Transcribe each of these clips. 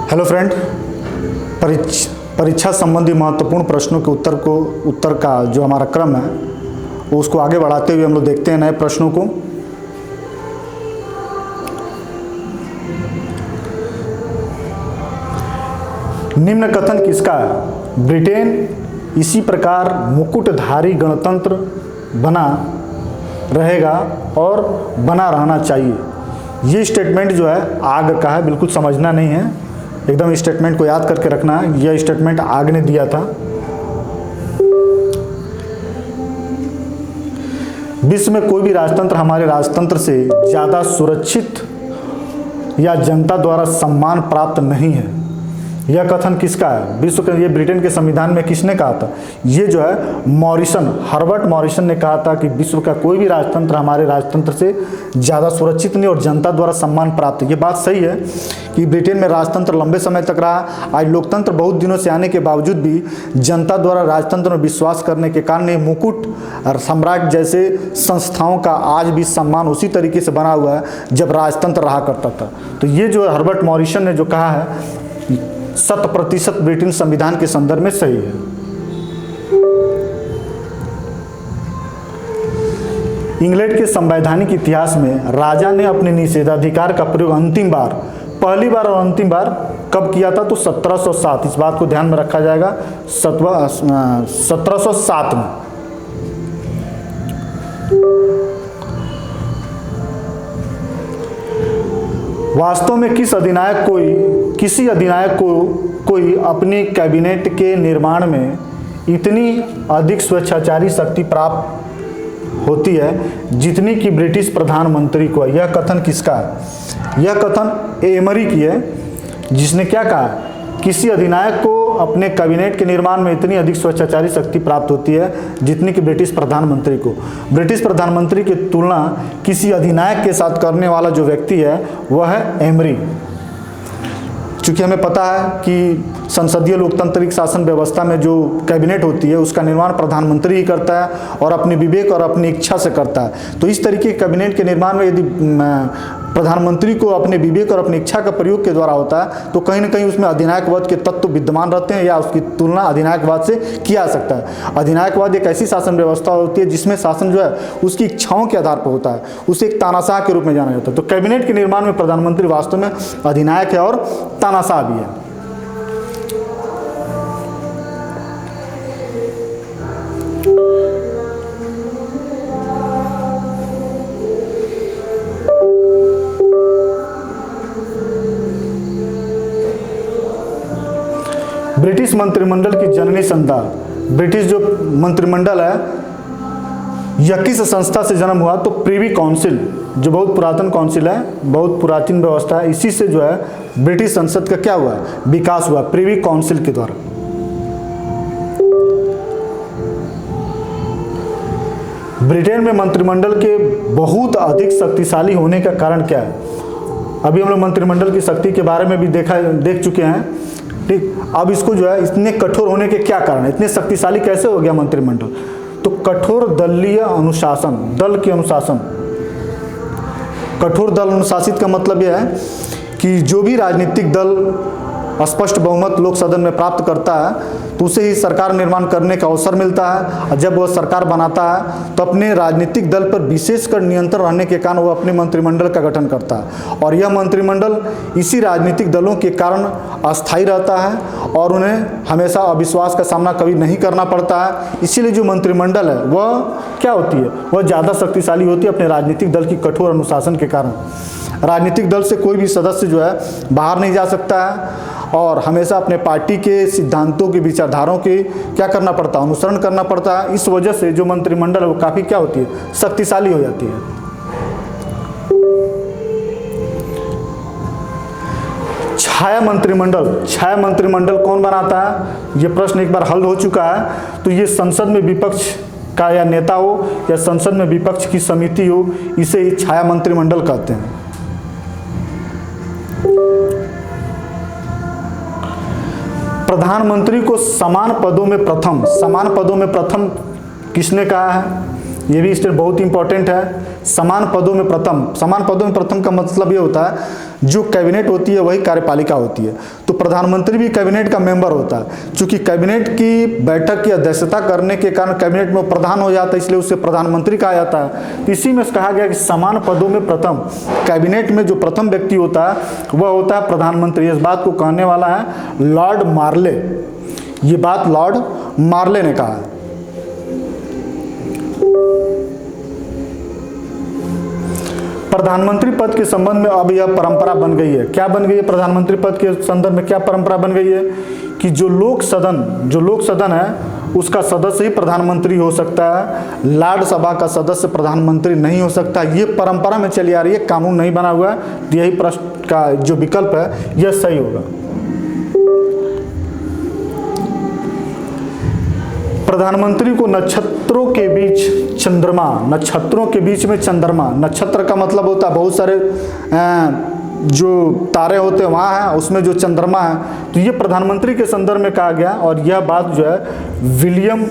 Hello friend, परीक्षा संबंधी महत्वपूर्ण प्रश्नों के उत्तर का जो हमारा क्रम है वो उसको आगे बढ़ाते हुए हम लोग देखते हैं नए प्रश्नों को। निम्न कथन किसका है? ब्रिटेन इसी प्रकार मुकुटधारी गणतंत्र बना रहेगा और बना रहना चाहिए। ये स्टेटमेंट जो है आग का है, बिल्कुल समझना नहीं है, एकदम स्टेटमेंट को याद करके रखना है। यह स्टेटमेंट आग ने दिया था। विश्व में कोई भी राजतंत्र हमारे राजतंत्र से ज़्यादा सुरक्षित या जनता द्वारा सम्मान प्राप्त नहीं है। यह कथन किसका है? विश्व के, ये ब्रिटेन के संविधान में किसने कहा था? ये जो है मॉरिसन, हर्बर्ट मॉरिसन ने कहा था कि विश्व का कोई भी राजतंत्र हमारे राजतंत्र से ज़्यादा सुरक्षित नहीं और जनता द्वारा सम्मान प्राप्त है। ये बात सही है कि ब्रिटेन में राजतंत्र लंबे समय तक रहा। आज लोकतंत्र बहुत दिनों से आने के बावजूद भी जनता द्वारा राजतंत्र में विश्वास करने के कारण ये मुकुट और सम्राट जैसे संस्थाओं का आज भी सम्मान उसी तरीके से बना हुआ है जब राजतंत्र रहा करता था। तो ये जो हर्बर्ट मॉरिसन ने जो कहा है 100% ब्रिटेन संविधान के संदर्भ में सही है। इंग्लैंड के संवैधानिक इतिहास में राजा ने अपने निषेधाधिकार का प्रयोग पहली बार और अंतिम बार कब किया था? तो 1707। इस बात को ध्यान में रखा जाएगा। 1707 में। वास्तव में किसी अधिनायक को कोई अपनी कैबिनेट के निर्माण में इतनी अधिक स्वेच्छाचारी शक्ति प्राप्त होती है जितनी कि ब्रिटिश प्रधानमंत्री को। यह कथन किसका है? यह कथन एमरी की है, जिसने क्या कहा? किसी अधिनायक को अपने कैबिनेट के निर्माण में इतनी अधिक स्वेच्छाचारी शक्ति प्राप्त होती है जितनी कि ब्रिटिश प्रधानमंत्री को। ब्रिटिश प्रधानमंत्री की तुलना किसी अधिनायक के साथ करने वाला जो व्यक्ति है वह है एमरी। चूँकि हमें पता है कि संसदीय लोकतांत्रिक शासन व्यवस्था में जो कैबिनेट होती है उसका निर्माण प्रधानमंत्री ही करता है और अपने विवेक और अपनी इच्छा से करता है। तो इस तरीके के कैबिनेट के निर्माण में यदि प्रधानमंत्री को अपने विवेक और अपनी इच्छा का प्रयोग के द्वारा होता है तो कहीं ना कहीं उसमें अधिनायकवाद के तत्व विद्यमान रहते हैं या उसकी तुलना अधिनायकवाद से किया जा सकता है। अधिनायकवाद एक ऐसी शासन व्यवस्था होती है जिसमें शासन जो है उसकी इच्छाओं के आधार पर होता है, उसे एक तानाशाह के रूप में जाना जाता है। तो कैबिनेट के निर्माण में प्रधानमंत्री वास्तव में अधिनायक है और तानाशाह भी है। ब्रिटिश मंत्रिमंडल की जननी संस्था, ब्रिटिश जो मंत्रिमंडल है यह किस संस्था से जन्म हुआ? तो प्रिवी काउंसिल, जो बहुत पुरातन काउंसिल है, बहुत पुरातन व्यवस्था है, इसी से जो है ब्रिटिश संसद का क्या हुआ? विकास हुआ प्रिवी काउंसिल के द्वारा। ब्रिटेन में मंत्रिमंडल के बहुत अधिक शक्तिशाली होने का कारण क्या है? अभी हम लोग मंत्रिमंडल की शक्ति के बारे में भी देख चुके हैं, ठीक। अब इसको जो है इतने कठोर होने के क्या कारण है? इतने शक्तिशाली कैसे हो गया मंत्रिमंडल? तो कठोर दलीय अनुशासन, दल के अनुशासन। कठोर दल अनुशासित का मतलब यह है कि जो भी राजनीतिक दल स्पष्ट बहुमत लोक सदन में प्राप्त करता है तो उसे ही सरकार निर्माण करने का अवसर मिलता है। और जब वह सरकार बनाता है तो अपने राजनीतिक दल पर विशेषकर नियंत्रण रहने के कारण वह अपने मंत्रिमंडल का गठन करता है और यह मंत्रिमंडल इसी राजनीतिक दलों के कारण अस्थायी रहता है और उन्हें हमेशा अविश्वास का सामना कभी नहीं करना पड़ता है। इसीलिए जो मंत्रिमंडल है वह क्या होती है? वह ज़्यादा शक्तिशाली होती है अपने राजनीतिक दल की कठोर अनुशासन के कारण। राजनीतिक दल से कोई भी सदस्य जो है बाहर नहीं जा सकता है और हमेशा अपने पार्टी के सिद्धांतों की, विचारधाराओं के क्या करना पड़ता है? अनुसरण करना पड़ता है। इस वजह से जो मंत्रिमंडल है वो काफ़ी क्या होती है? शक्तिशाली हो जाती है। छाया मंत्रिमंडल कौन बनाता है? ये प्रश्न एक बार हल हो चुका है। तो ये संसद में विपक्ष का या नेता हो या संसद में विपक्ष की समिति हो, इसे ही छाया मंत्रिमंडल कहते हैं। प्रधानमंत्री को समान पदों में प्रथम किसने कहा है? ये भी स्टेट बहुत इंपॉर्टेंट है। समान पदों में प्रथम का मतलब ये होता है जो कैबिनेट होती है वही कार्यपालिका होती है। तो प्रधानमंत्री भी कैबिनेट का मेंबर होता है। चूंकि कैबिनेट की बैठक की अध्यक्षता करने के कारण कैबिनेट में प्रधान हो जाता है, इसलिए उसे प्रधानमंत्री कहा जाता है। तो इसी में कहा गया कि समान पदों में प्रथम, कैबिनेट में जो प्रथम व्यक्ति होता है वह होता है प्रधानमंत्री। इस बात को कहने वाला है लॉर्ड मार्ले। ये बात लॉर्ड मार्ले ने कहा है। प्रधानमंत्री पद के संबंध में अब यह परंपरा बन गई है। क्या बन गई है? प्रधानमंत्री पद के संदर्भ में क्या परंपरा बन गई है कि जो लोक सदन है उसका सदस्य ही प्रधानमंत्री हो सकता है, राज्यसभा का सदस्य प्रधानमंत्री नहीं हो सकता। ये परंपरा में चली आ रही है, कानून नहीं बना हुआ है। यही प्रश्न का जो विकल्प है यह सही होगा। प्रधानमंत्री को नक्षत्रों के बीच चंद्रमा, नक्षत्रों के बीच में चंद्रमा, नक्षत्र का मतलब होता है बहुत सारे जो तारे होते हैं वहाँ है, उसमें जो चंद्रमा है, तो ये प्रधानमंत्री के संदर्भ में कहा गया। और यह बात जो है विलियम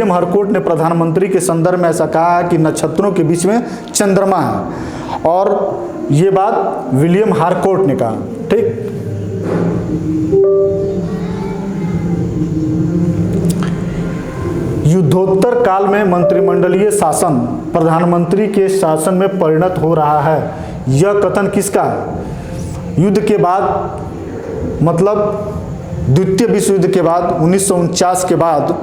हारकोर्ट ने प्रधानमंत्री के संदर्भ में ऐसा कहा है कि नक्षत्रों के बीच में चंद्रमा है, और ये बात विलियम हारकोर्ट ने कहा। ठीक, युद्धोत्तर काल में मंत्रिमंडलीय शासन प्रधानमंत्री के शासन में परिणत हो रहा है। यह कथन किसका है? युद्ध के बाद, मतलब द्वितीय विश्व युद्ध के बाद 1949 के बाद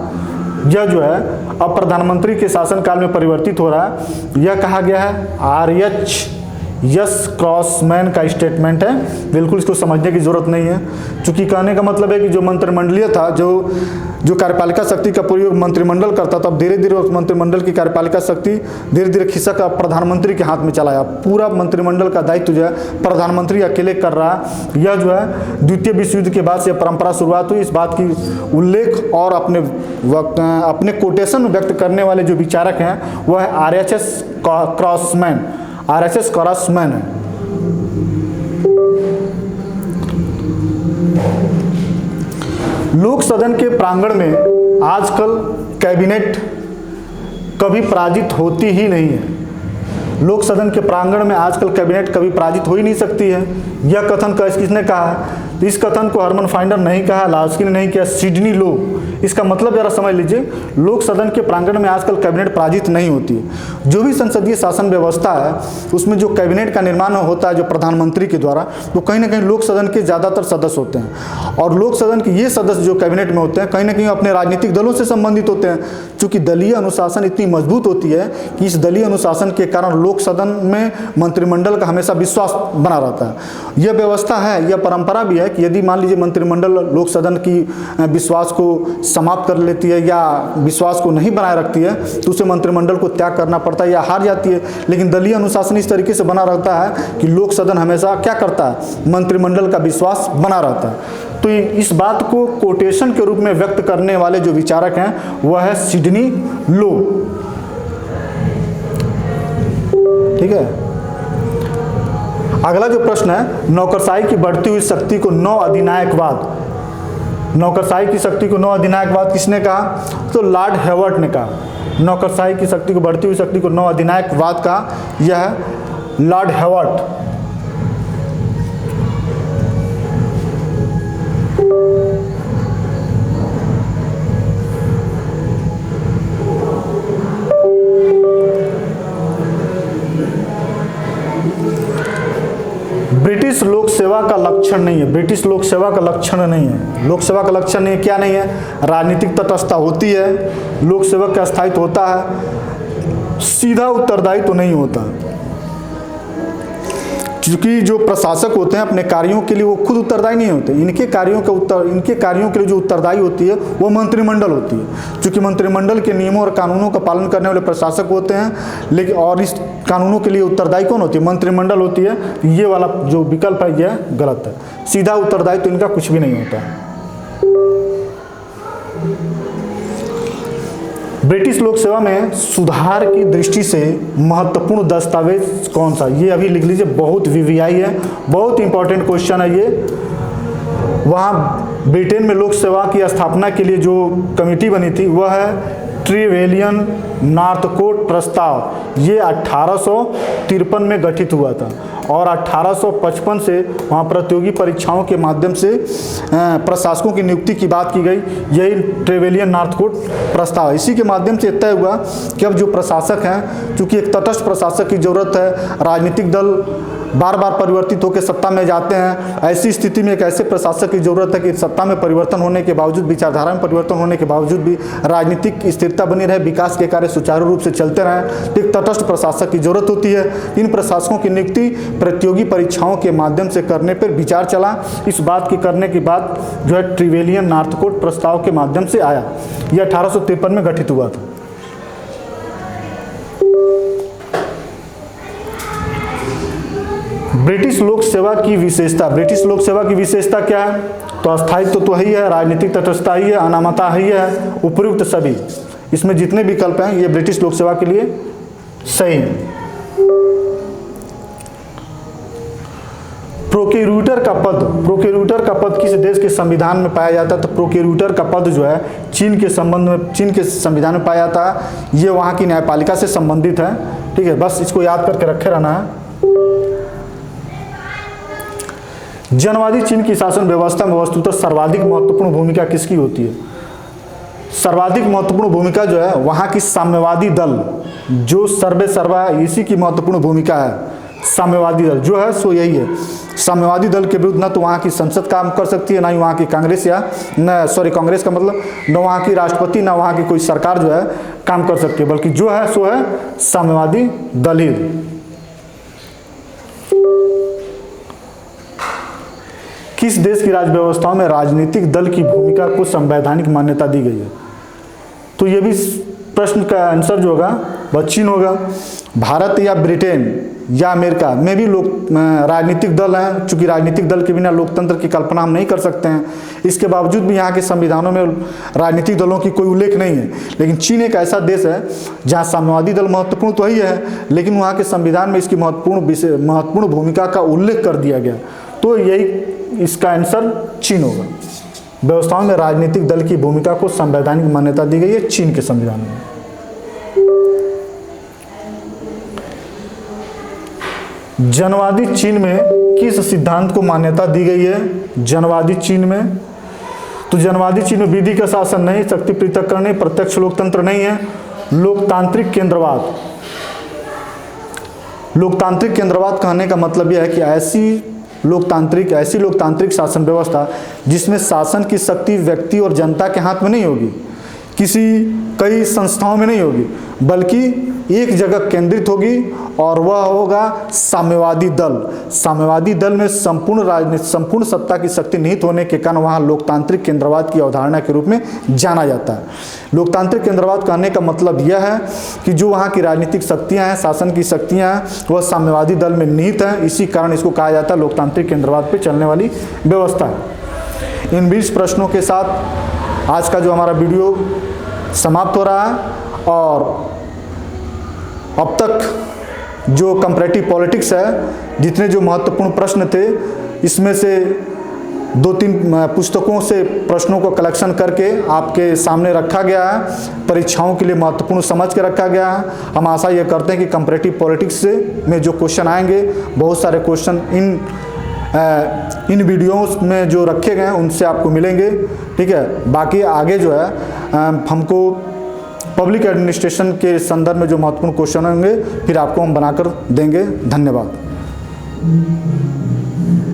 यह जो है अब प्रधानमंत्री के शासनकाल में परिवर्तित हो रहा है। यह कहा गया है RHS क्रॉसमैन का स्टेटमेंट है। बिल्कुल इसको समझने की जरूरत नहीं है, क्योंकि कहने का मतलब है कि जो मंत्रिमंडलीय था, जो कार्यपालिका शक्ति का प्रयोग मंत्रिमंडल करता था, अब धीरे धीरे उस मंत्रिमंडल की कार्यपालिका शक्ति धीरे धीरे खिसक प्रधानमंत्री के हाथ में चला आया। पूरा मंत्रिमंडल का दायित्व जो है प्रधानमंत्री अकेले कर रहा है। यह जो है द्वितीय विश्व युद्ध के बाद से परंपरा शुरुआत हुई। इस बात की उल्लेख और अपने कोटेशन में व्यक्त करने वाले जो विचारक हैं वह है RHS क्रॉसमैन है। लोक सदन के प्रांगण में आजकल कैबिनेट कभी पराजित होती ही नहीं है। लोक सदन के प्रांगण में आजकल कैबिनेट कभी पराजित हो ही नहीं सकती है। यह कथन किसने कहा है? तो इस कथन को हरमन फाइंडर नहीं कहा, लास्की ने नहीं किया, सिडनी लो। इसका मतलब जरा समझ लीजिए, लोक सदन के प्रांगण में आजकल कैबिनेट पराजित नहीं होती है। जो भी संसदीय शासन व्यवस्था है उसमें जो कैबिनेट का निर्माण होता है जो प्रधानमंत्री के द्वारा, तो कहीं ना कहीं लोक सदन के ज़्यादातर सदस्य होते हैं। और लोक सदन के ये सदस्य जो कैबिनेट में होते हैं कहीं ना कहीं अपने राजनीतिक दलों से संबंधित होते हैं। चूँकि दलीय अनुशासन इतनी मजबूत होती है कि इस दलीय अनुशासन के कारण लोक सदन में मंत्रिमंडल का हमेशा विश्वास बना रहता है। यह व्यवस्था है, यह परंपरा भी है कि यदि मान लीजिए मंत्रिमंडल लोक सदन की विश्वास को समाप्त कर लेती है या विश्वास को नहीं बनाए रखती है तो उसे मंत्रिमंडल को त्याग करना पड़ता है या हार जाती है। लेकिन दलीय अनुशासन इस तरीके से बना रहता है कि लोक सदन हमेशा क्या करता है? मंत्रिमंडल का विश्वास बना रहता है। तो इस बात को कोटेशन के रूप में व्यक्त करने वाले जो विचारक हैं वह है सिडनी लो। ठीक है, अगला जो प्रश्न है, नौकरशाही की बढ़ती हुई शक्ति को नौ अधिनायकवाद, नौकरशाही की शक्ति को नौ अधिनायकवाद किसने कहा? तो लॉर्ड हेवर्ट ने कहा। नौकरशाही की शक्ति को, बढ़ती हुई शक्ति को नौ अधिनायकवाद का यह है लॉर्ड हेवर्ट। ब्रिटिश लोक सेवा का लक्षण नहीं है, ब्रिटिश लोक सेवा का लक्षण नहीं है। लोक सेवा का लक्षण नहीं है, क्या नहीं है? राजनीतिक तटस्थता होती है, लोक सेवक का स्थायित्व होता है, सीधा उत्तरदायित्व तो नहीं होता। क्योंकि जो प्रशासक होते हैं अपने कार्यों के लिए वो खुद उत्तरदायी नहीं होते। इनके कार्यों के लिए जो उत्तरदायी होती है वो मंत्रिमंडल होती है। क्योंकि मंत्रिमंडल के नियमों और कानूनों का पालन करने वाले प्रशासक होते हैं, लेकिन और इस कानूनों के लिए उत्तरदायी कौन होती है? मंत्रिमंडल होती है। ये वाला जो विकल्प है यह गलत है। सीधा उत्तरदायी तो इनका कुछ भी नहीं होता है। ब्रिटिश लोक सेवा में सुधार की दृष्टि से महत्वपूर्ण दस्तावेज कौन सा? ये अभी लिख लीजिए, बहुत VVI है, बहुत इंपॉर्टेंट क्वेश्चन है ये। वहाँ ब्रिटेन में लोक सेवा की स्थापना के लिए जो कमेटी बनी थी वह है ट्रिवेलियन नॉर्थकोट प्रस्ताव ये 1853 में गठित हुआ था और 1855 से वहाँ प्रतियोगी परीक्षाओं के माध्यम से प्रशासकों की नियुक्ति की बात की गई। यही ट्रिवेलियन नॉर्थकोट प्रस्ताव, इसी के माध्यम से तय हुआ कि अब जो प्रशासक हैं, चूँकि एक तटस्थ प्रशासक की ज़रूरत है, राजनीतिक दल बार बार परिवर्तित होकर सत्ता में जाते हैं, ऐसी स्थिति में एक ऐसे प्रशासक की ज़रूरत है कि सत्ता में परिवर्तन होने के बावजूद, विचारधारा में परिवर्तन होने के बावजूद भी राजनीतिक स्थिरता बनी रहे, विकास के कार्य सुचारू रूप से चलते रहें, तो एक तटस्थ प्रशासक की ज़रूरत होती है। इन प्रशासकों की नियुक्ति प्रतियोगी परीक्षाओं के माध्यम से करने पर विचार चला। इस बात की करने की बात जो है ट्रिवेलियन नॉर्थकोट प्रस्ताव के माध्यम से आया। यह 1853 में गठित हुआ था। ब्रिटिश लोक सेवा की विशेषता, ब्रिटिश लोक सेवा की विशेषता क्या है? तो स्थायित्व तो ही है, राजनीतिक तटस्थता ही है, अनामता ही है, उपयुक्त सभी, इसमें जितने विकल्प हैं ये ब्रिटिश लोक सेवा के लिए सही है। प्रोक्यूरेटर का पद, प्रोक्यूरेटर का पद किस देश के संविधान में पाया जाता है? तो प्रोक्यूरेटर का पद जो है चीन के संबंध में, चीन के संविधान में पाया जाता है। ये वहाँ की न्यायपालिका से संबंधित है। ठीक है, बस इसको याद करके रखे रहना है। जनवादी चीन की शासन व्यवस्था में वस्तुतः सर्वाधिक महत्वपूर्ण भूमिका किसकी होती है? सर्वाधिक महत्वपूर्ण भूमिका जो है वहाँ की साम्यवादी दल, जो सर्वे सर्वा, इसी की महत्वपूर्ण भूमिका है। साम्यवादी दल जो है सो यही है। साम्यवादी दल के विरुद्ध न तो वहाँ की संसद काम कर सकती है, ना ही वहाँ की कांग्रेस, या न सॉरी कांग्रेस का मतलब न वहाँ की राष्ट्रपति, ना वहाँ की कोई सरकार जो है काम कर सकती है, बल्कि जो है सो है साम्यवादी दल ही। किस देश की राज्य व्यवस्थाओं में राजनीतिक दल की भूमिका को संवैधानिक मान्यता दी गई है? तो ये भी प्रश्न का आंसर जो होगा वह चीन होगा। भारत या ब्रिटेन या अमेरिका में भी लोग राजनीतिक दल हैं, चूँकि राजनीतिक दल के बिना लोकतंत्र की कल्पना हम नहीं कर सकते हैं। इसके बावजूद भी यहाँ के संविधानों में राजनीतिक दलों की कोई उल्लेख नहीं है। लेकिन चीन एक ऐसा देश है जहाँ साम्यवादी दल महत्वपूर्ण तो ही है, लेकिन वहाँ के संविधान में इसकी महत्वपूर्ण भूमिका का उल्लेख कर दिया गया। तो यही इसका आंसर चीन होगा। व्यवस्थाओं में राजनीतिक दल की भूमिका को संवैधानिक मान्यता दी गई है चीन के संविधान में। जनवादी चीन में किस सिद्धांत को मान्यता दी गई है? जनवादी चीन में, तो जनवादी चीन में विधि का शासन नहीं, शक्ति पृथक्करण नहीं, प्रत्यक्ष लोकतंत्र नहीं है, लोकतांत्रिक केंद्रवाद। लोकतांत्रिक केंद्रवाद कहने का मतलब यह है कि ऐसी लोकतांत्रिक शासन व्यवस्था जिसमें शासन की शक्ति व्यक्ति और जनता के हाथ में नहीं होगी, कई संस्थाओं में नहीं होगी, बल्कि एक जगह केंद्रित होगी, और वह होगा साम्यवादी दल। साम्यवादी दल में संपूर्ण सत्ता की शक्ति निहित होने के कारण वहाँ लोकतांत्रिक केंद्रवाद की अवधारणा के रूप में जाना जाता है। लोकतांत्रिक केंद्रवाद कहने का मतलब यह है कि जो वहाँ की राजनीतिक शक्तियाँ हैं, शासन की शक्तियाँ हैं, वह साम्यवादी दल में निहित हैं। इसी कारण इसको कहा जाता है लोकतांत्रिक केंद्रवाद पर चलने वाली व्यवस्था। इन 20 प्रश्नों के साथ आज का जो हमारा वीडियो समाप्त हो रहा है। और अब तक जो कंपैरेटिव पॉलिटिक्स है, जितने जो महत्वपूर्ण प्रश्न थे, इसमें से 2-3 पुस्तकों से प्रश्नों को कलेक्शन करके आपके सामने रखा गया है, परीक्षाओं के लिए महत्वपूर्ण समझ के रखा गया है। हम आशा ये करते हैं कि कंपैरेटिव पॉलिटिक्स से में जो क्वेश्चन आएंगे, बहुत सारे क्वेश्चन इन वीडियोस में जो रखे गए हैं उनसे आपको मिलेंगे। ठीक है, बाकी आगे जो है हमको पब्लिक एडमिनिस्ट्रेशन के संदर्भ में जो महत्वपूर्ण क्वेश्चन होंगे फिर आपको हम बनाकर देंगे। धन्यवाद।